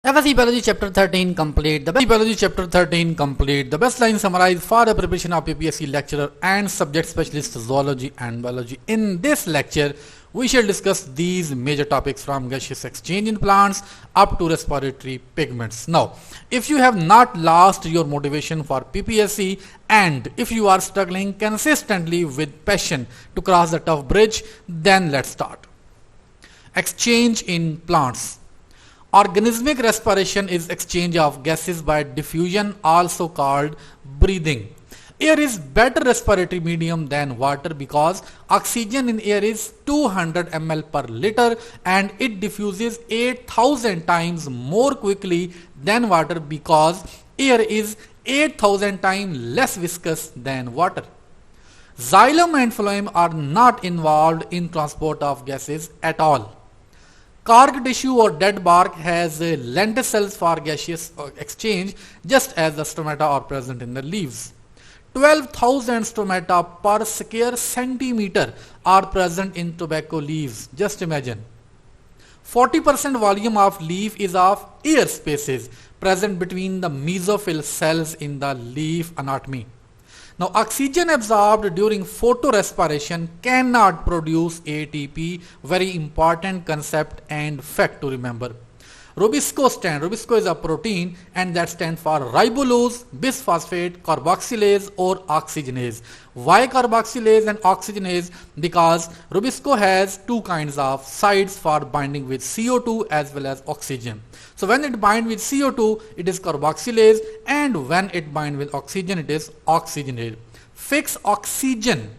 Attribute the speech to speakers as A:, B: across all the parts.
A: FSC Biology Chapter 13 complete. The best line summarized for the preparation of PPSC lecturer and subject specialist zoology and biology. In this lecture, we shall discuss these major topics from gaseous exchange in plants up to respiratory pigments. Now, if you have not lost your motivation for PPSC and if you are struggling consistently with passion to cross the tough bridge, then let's start. Exchange in plants. Organismic respiration is exchange of gases by diffusion, also called breathing. Air is better respiratory medium than water because oxygen in air is 200 ml per liter and it diffuses 8,000 times more quickly than water because air is 8,000 times less viscous than water. Xylem and phloem are not involved in transport of gases at all. Cork tissue or dead bark has lenticels for gaseous exchange just as the stomata are present in the leaves. 12,000 stomata per square centimeter are present in tobacco leaves. Just imagine. 40% volume of leaf is of air spaces present between the mesophyll cells in the leaf anatomy. Now, oxygen absorbed during photorespiration cannot produce ATP, very important concept and fact to remember. Rubisco is a protein and that stands for ribulose, bisphosphate, carboxylase or oxygenase. Why carboxylase and oxygenase? Because Rubisco has two kinds of sites for binding with CO2 as well as oxygen. So when it binds with CO2, it is carboxylase, and when it binds with oxygen, it is oxygenase. Fix oxygen,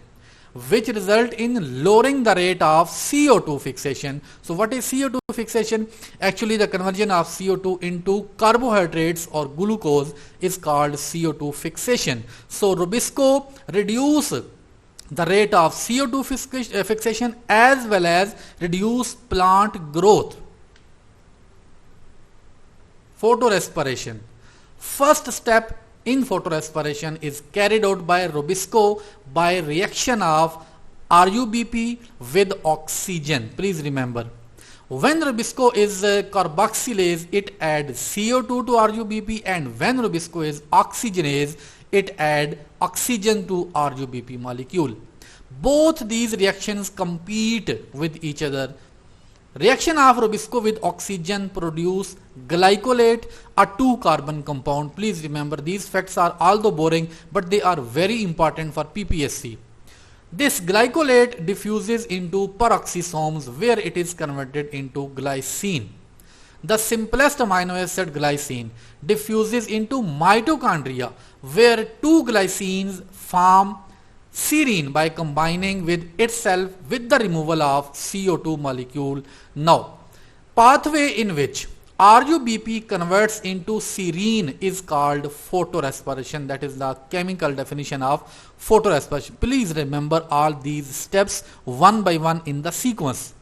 A: which result in lowering the rate of CO2 fixation. So what is CO2 fixation? Actually, the conversion of CO2 into carbohydrates or glucose is called CO2 fixation. So Rubisco reduce the rate of CO2 fixation as well as reduce plant growth. Photorespiration. First step in photorespiration is carried out by Rubisco by reaction of RUBP with oxygen. Please remember, when Rubisco is carboxylase, it adds CO2 to RUBP, and when Rubisco is oxygenase, it adds oxygen to RUBP molecule. Both these reactions compete with each other. Reaction of Rubisco with oxygen produce glycolate, a 2-carbon compound. Please remember, these facts are although boring, but they are very important for PPSC. This glycolate diffuses into peroxisomes where it is converted into glycine. The simplest amino acid glycine diffuses into mitochondria where two glycines form serine by combining with itself with the removal of CO2 molecule. Now, pathway in which RUBP converts into serine is called photorespiration. That is the chemical definition of photorespiration. Please remember all these steps one by one in the sequence.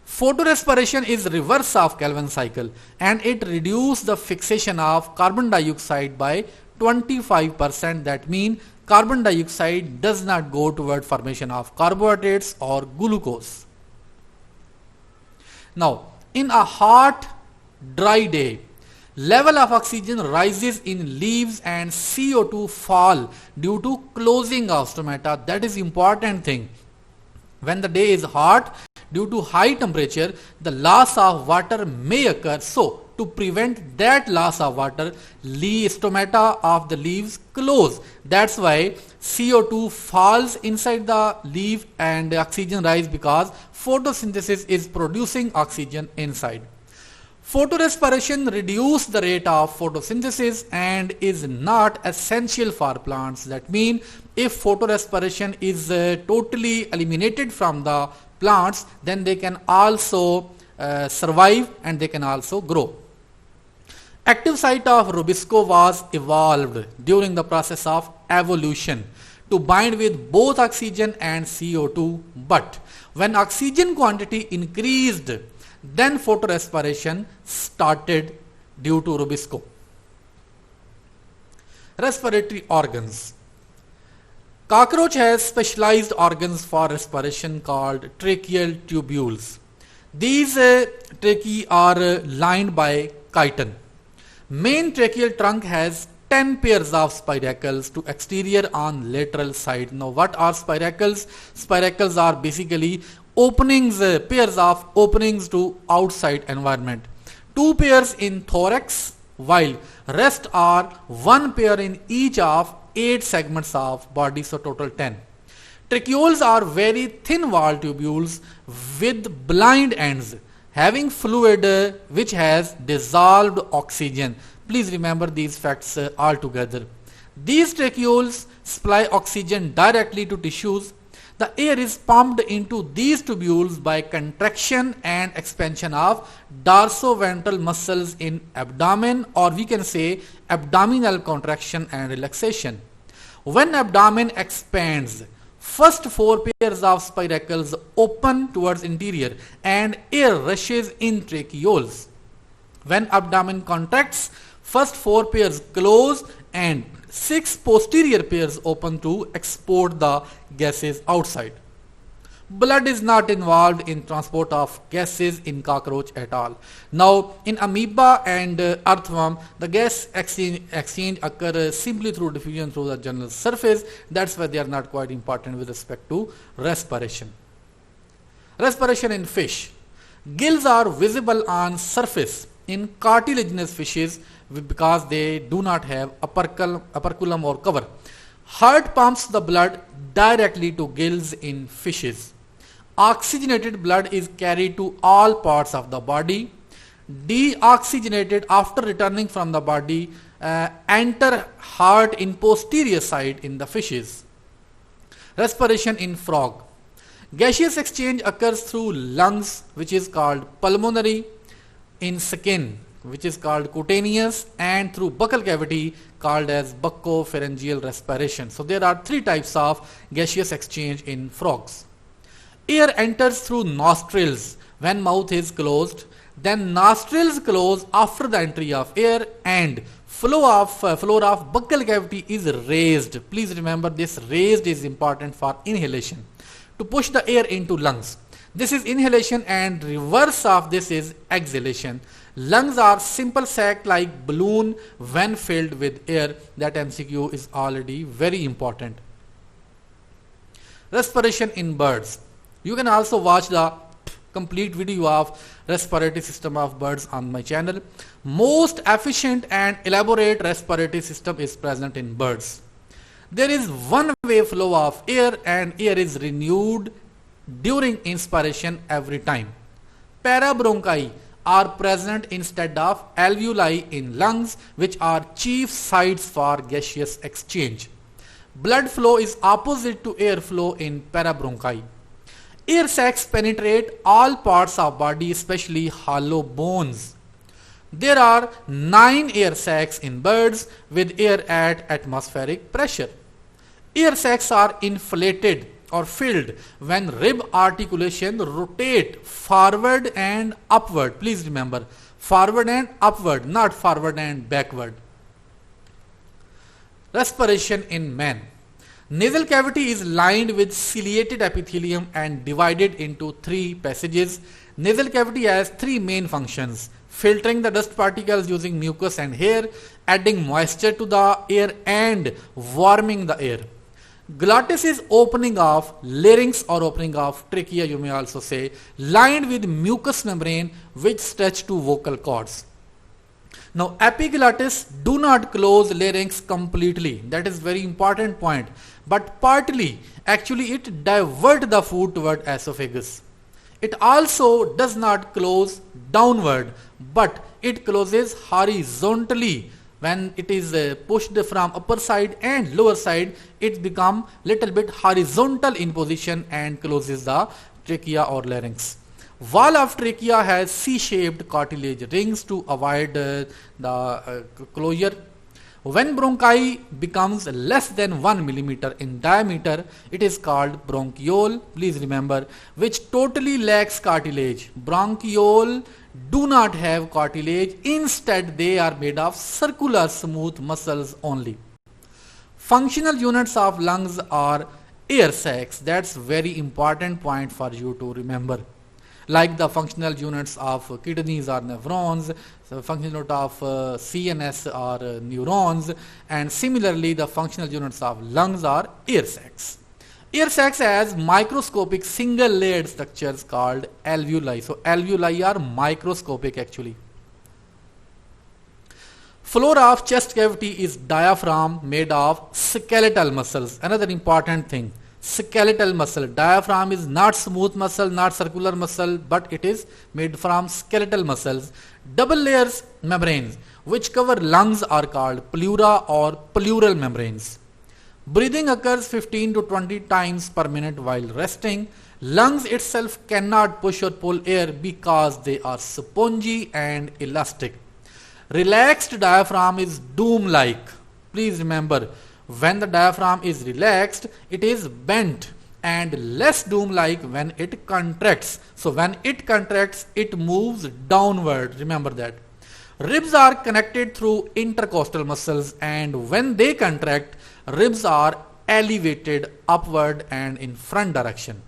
A: Photorespiration is reverse of Calvin cycle and it reduces the fixation of carbon dioxide by 25%. That means carbon dioxide does not go toward formation of carbohydrates or glucose. Now, in a hot, dry day, level of oxygen rises in leaves and CO2 fall due to closing of stomata. That is important thing. When the day is hot, due to high temperature, the loss of water may occur. So, to prevent that loss of water, stomata of the leaves close. That's why CO2 falls inside the leaf and oxygen rises because photosynthesis is producing oxygen inside. Photorespiration reduces the rate of photosynthesis and is not essential for plants. That means if photorespiration is totally eliminated from the plants, then they can also survive and they can also grow. Active site of Rubisco was evolved during the process of evolution to bind with both oxygen and CO2, but when oxygen quantity increased, then photorespiration started due to Rubisco. Respiratory organs. Cockroach has specialized organs for respiration called tracheal tubules. These tracheae are lined by chitin. Main tracheal trunk has 10 pairs of spiracles to exterior on lateral side. Now what are spiracles? Spiracles are basically openings, pairs of openings to outside environment. 2 pairs in thorax, while rest are 1 pair in each of 8 segments of body, so total 10. Tracheoles are very thin wall tubules with blind ends having fluid which has dissolved oxygen. Please remember these facts all together. These tracheoles supply oxygen directly to tissues. The air is pumped into these tubules by contraction and expansion of dorsoventral muscles in abdomen, or we can say abdominal contraction and relaxation. When abdomen expands, first 4 pairs of spiracles open towards interior and air rushes in tracheoles. When abdomen contracts, first 4 pairs close and 6 posterior pairs open to export the gases outside. Blood is not involved in transport of gases in cockroach at all. Now in amoeba and earthworm, the gas exchange occurs simply through diffusion through the general surface. That's why they are not quite important with respect to respiration. Respiration in fish. Gills are visible on surface in cartilaginous fishes because they do not have operculum or cover. Heart pumps the blood directly to gills in fishes. Oxygenated blood is carried to all parts of the body. Deoxygenated after returning from the body enter heart in posterior side in the fishes. Respiration in frog. Gaseous exchange occurs through lungs, which is called pulmonary, in skin, which is called cutaneous, and through buccal cavity called as buccopharyngeal respiration. So there are 3 types of gaseous exchange in frogs. Air enters through nostrils when mouth is closed, then nostrils close after the entry of air, and floor of buccal cavity is raised. Please remember this, raised is important for inhalation to push the air into lungs. This is inhalation, and reverse of this is exhalation. Lungs are simple sac like balloon when filled with air. That MCQ is already very important. Respiration in birds. You can also watch the complete video of respiratory system of birds on my channel. Most efficient and elaborate respiratory system is present in birds. There is one way flow of air, and air is renewed during inspiration every time. Parabronchi are present instead of alveoli in lungs, which are chief sites for gaseous exchange. Blood flow is opposite to air flow in parabronchi. Air sacs penetrate all parts of body, especially hollow bones. There are 9 air sacs in birds with air at atmospheric pressure. Air sacs are inflated or filled when rib articulation rotate forward and upward. Please remember, forward and upward, not forward and backward. Respiration in man. Nasal cavity is lined with ciliated epithelium and divided into 3 passages. Nasal cavity has 3 main functions: filtering the dust particles using mucus and hair, adding moisture to the air, and warming the air. Glottis is opening of larynx or opening of trachea, you may also say, lined with mucous membrane which stretch to vocal cords. Now epiglottis do not close larynx completely, that is very important point, but partly. Actually it divert the food toward esophagus. It also does not close downward, but it closes horizontally. When it is pushed from upper side and lower side, it become little bit horizontal in position and closes the trachea or larynx. Wall of trachea has C-shaped cartilage rings to avoid the closure. When bronchi becomes less than 1 millimeter in diameter, it is called bronchiole. Please remember, which totally lacks cartilage. Bronchiole do not have cartilage. Instead, they are made of circular smooth muscles only. Functional units of lungs are air sacs. That's very important point for you to remember. like the functional units of kidneys are nephrons, so functional unit of CNS are neurons, and similarly the functional units of lungs are air sacs. Air sacs has microscopic single layered structures called alveoli. So alveoli are microscopic actually. Floor of chest cavity is diaphragm made of skeletal muscles. Another important thing, skeletal muscle. Diaphragm is not smooth muscle, not circular muscle, but it is made from skeletal muscles. Double layers membranes which cover lungs are called pleura or pleural membranes. Breathing occurs 15 to 20 times per minute while resting. Lungs itself cannot push or pull air because they are spongy and elastic. Relaxed diaphragm is dome-like. Please remember, when the diaphragm is relaxed, it is bent and less dome-like when it contracts. So when it contracts, it moves downward. Remember that. Ribs are connected through intercostal muscles, and when they contract, ribs are elevated upward and in front direction.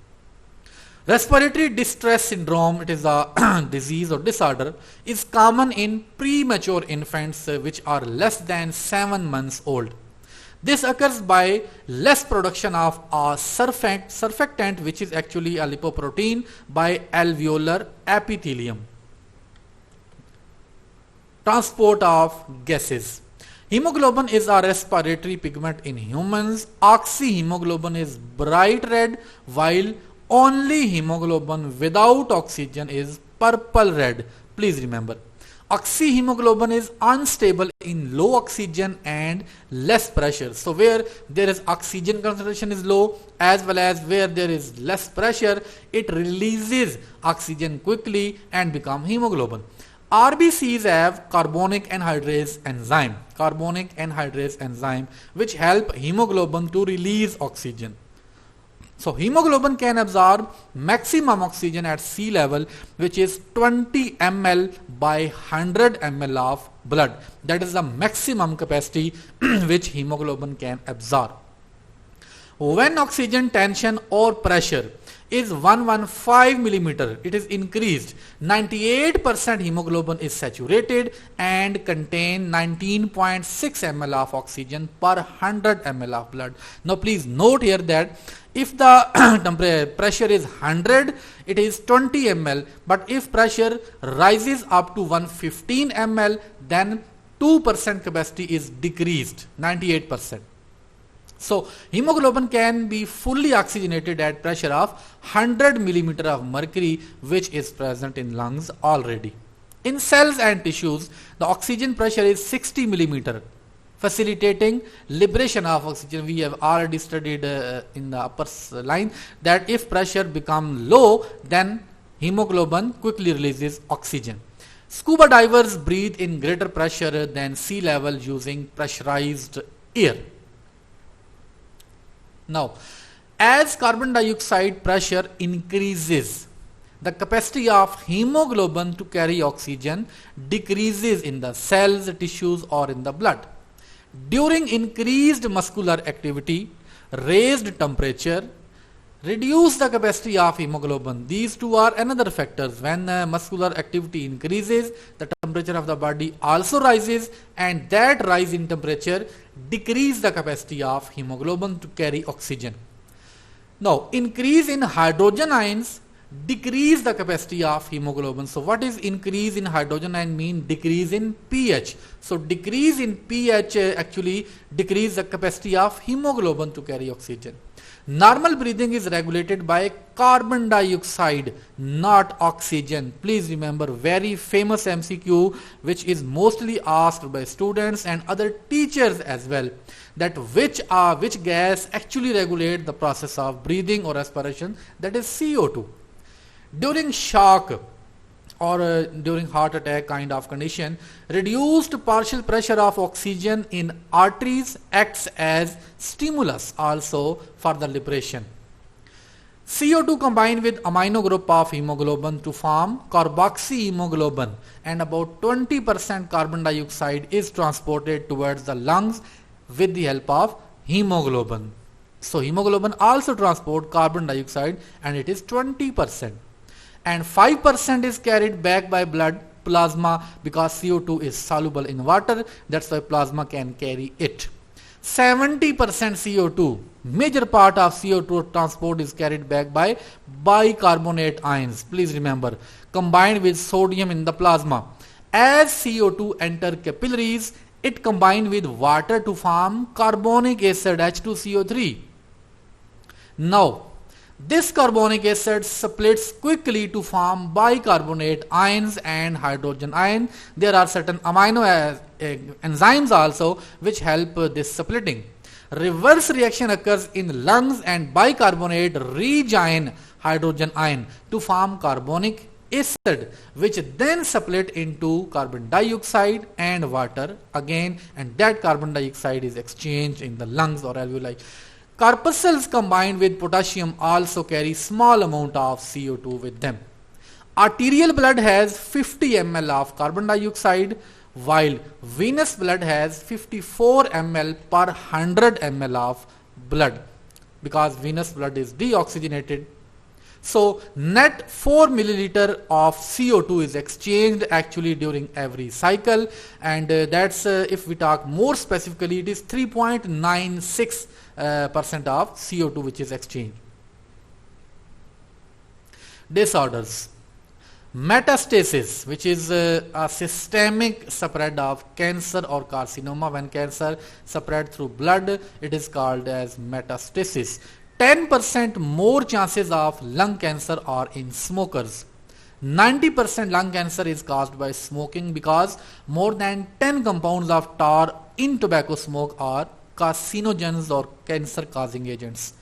A: Respiratory distress syndrome, it is a disease or disorder, is common in premature infants which are less than 7 months old. This occurs by less production of a surfactant which is actually a lipoprotein by alveolar epithelium. Transport of gases. Hemoglobin is a respiratory pigment in humans. Oxyhemoglobin is bright red, while only hemoglobin without oxygen is purple red. Please remember, oxyhemoglobin is unstable in low oxygen and less pressure. So where there is oxygen concentration is low, as well as where there is less pressure, it releases oxygen quickly and become hemoglobin. RBCs have carbonic anhydrase enzyme, which help hemoglobin to release oxygen. So hemoglobin can absorb maximum oxygen at sea level, which is 20 ml by 100 ml of blood. That is the maximum capacity which hemoglobin can absorb. When oxygen tension or pressure is 115 millimeter, it is increased. 98% hemoglobin is saturated and contain 19.6 ml of oxygen per 100 ml of blood. Now please note here that if the pressure is 100, it is 20 ml, but if pressure rises up to 115 ml, then 2% capacity is decreased, 98%. So hemoglobin can be fully oxygenated at pressure of 100 millimeter of mercury, which is present in lungs already. In cells and tissues, the oxygen pressure is 60 millimeter, facilitating liberation of oxygen. We have already studied in the upper line that if pressure becomes low, then hemoglobin quickly releases oxygen. Scuba divers breathe in greater pressure than sea level using pressurized air. Now, as carbon dioxide pressure increases, the capacity of hemoglobin to carry oxygen decreases in the cells, tissues, or in the blood. During increased muscular activity, raised temperature reduce the capacity of hemoglobin. These two are another factors. When muscular activity increases, the temperature of the body also rises, and that rise in temperature decrease the capacity of hemoglobin to carry oxygen. Now, increase in hydrogen ions decrease the capacity of hemoglobin. So what is increase in hydrogen ion mean? Decrease in pH. So decrease in pH actually decrease the capacity of hemoglobin to carry oxygen. Normal breathing is regulated by carbon dioxide, not oxygen. Please remember, very famous MCQ which is mostly asked by students and other teachers as well, that which gas actually regulate the process of breathing or respiration, that is CO2. During shock or during heart attack kind of condition, reduced partial pressure of oxygen in arteries acts as stimulus also for the liberation. CO2 combined with amino group of hemoglobin to form carboxyhemoglobin, and about 20% carbon dioxide is transported towards the lungs with the help of hemoglobin. So hemoglobin also transport carbon dioxide, and it is 20%. and 5% is carried back by blood plasma because CO2 is soluble in water. That's why plasma can carry it. 70% CO2, major part of CO2 transport is carried back by bicarbonate ions. Please remember, combined with sodium in the plasma. As CO2 enter capillaries, it combined with water to form carbonic acid H2CO3. Now, this carbonic acid splits quickly to form bicarbonate ions and hydrogen ion. There are certain amino enzymes also which help this splitting. Reverse reaction occurs in lungs and bicarbonate rejoin hydrogen ion to form carbonic acid, which then split into carbon dioxide and water again, and that carbon dioxide is exchanged in the lungs or alveoli. Corpuscles combined with potassium also carry small amount of CO2 with them. Arterial blood has 50 ml of carbon dioxide, while venous blood has 54 ml per 100 ml of blood, because venous blood is deoxygenated. So net 4 milliliter of CO2 is exchanged actually during every cycle, and that's if we talk more specifically, it is 3.96% of CO2 which is exchanged. Disorders. Metastasis, which is a systemic spread of cancer or carcinoma. When cancer spread through blood, it is called as metastasis. 10% more chances of lung cancer are in smokers. 90% lung cancer is caused by smoking because more than 10 compounds of tar in tobacco smoke are carcinogens or cancer causing agents.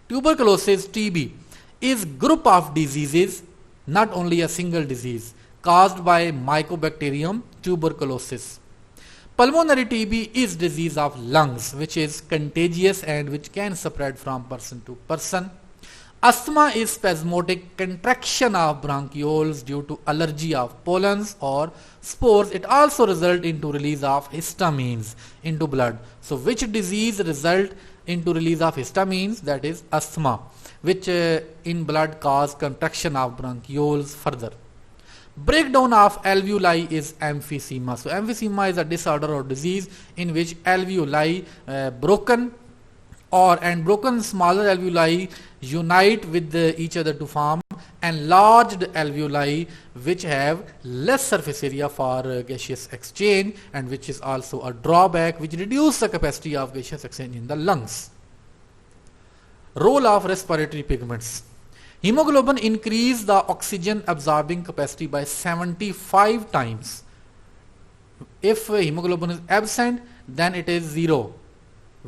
A: Tuberculosis, TB, is group of diseases, not only a single disease, caused by Mycobacterium tuberculosis. Pulmonary TB is disease of lungs which is contagious and which can spread from person to person. Asthma is spasmodic contraction of bronchioles due to allergy of pollens or spores. It also results into release of histamines into blood. So which disease result into release of histamines? That is asthma, which in blood cause contraction of bronchioles further. Breakdown of alveoli is emphysema. So emphysema is a disorder or disease in which alveoli broken smaller alveoli unite with each other to form enlarged alveoli which have less surface area for gaseous exchange, and which is also a drawback which reduces the capacity of gaseous exchange in the lungs. Role of respiratory pigments. Hemoglobin increases the oxygen absorbing capacity by 75 times. If hemoglobin is absent, then it is 0.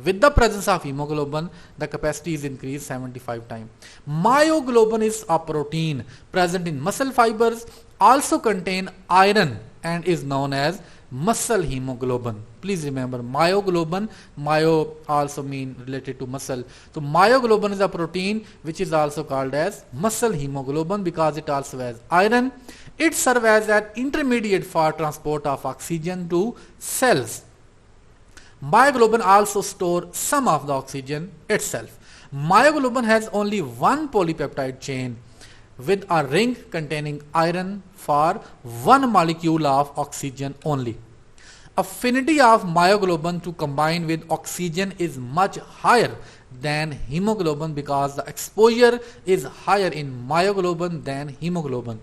A: With the presence of hemoglobin, the capacity is increased 75 times. Myoglobin is a protein present in muscle fibers, also contain iron and is known as muscle hemoglobin. Please remember, myoglobin, myo also mean related to muscle. So myoglobin is a protein which is also called as muscle hemoglobin because it also has iron. It serves as an intermediate for transport of oxygen to cells. Myoglobin also stores some of the oxygen itself. Myoglobin has only one polypeptide chain with a ring containing iron for one molecule of oxygen only. Affinity of myoglobin to combine with oxygen is much higher than hemoglobin because the exposure is higher in myoglobin than hemoglobin.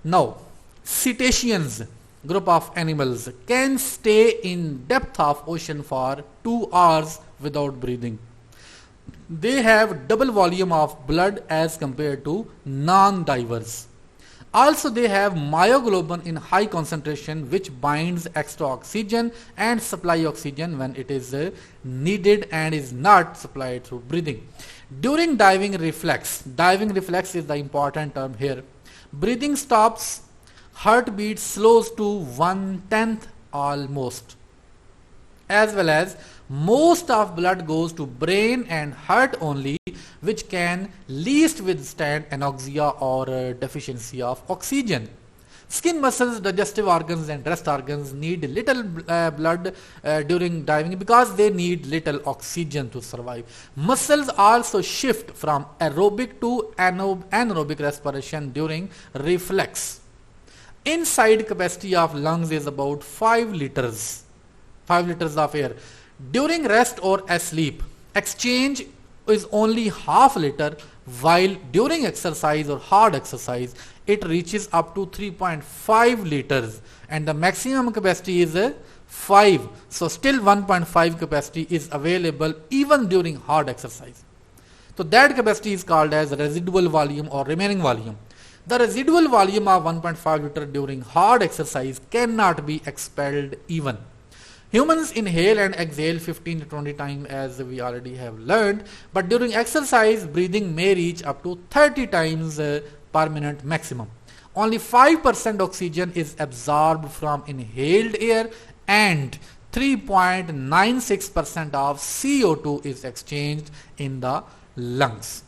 A: Now, cetaceans, group of animals, can stay in depth of ocean for 2 hours without breathing. They have double volume of blood as compared to non-divers. Also, they have myoglobin in high concentration which binds extra oxygen and supply oxygen when it is needed and is not supplied through breathing. During diving reflex is the important term here. Breathing stops, heartbeat slows to 1/10 almost, as well as most of blood goes to brain and heart only, which can least withstand anoxia or deficiency of oxygen. Skin muscles, digestive organs and rest organs need little blood during diving because they need little oxygen to survive. Muscles also shift from aerobic to anaerobic respiration during reflex. Inside capacity of lungs is about 5 liters. 5 liters of air. During rest or asleep, exchange is only half liter, while during exercise or hard exercise, it reaches up to 3.5 liters and the maximum capacity is 5. So still 1.5 capacity is available even during hard exercise. So that capacity is called as residual volume or remaining volume. The residual volume of 1.5 liter during hard exercise cannot be expelled even. Humans inhale and exhale 15 to 20 times as we already have learned, but during exercise breathing may reach up to 30 times per minute maximum. Only 5% oxygen is absorbed from inhaled air and 3.96% of CO2 is exchanged in the lungs.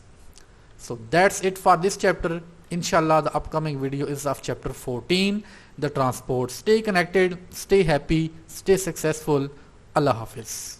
A: So that's it for this chapter. Inshallah, the upcoming video is of chapter 14, the transport. Stay connected, stay happy, stay successful. Allah Hafiz.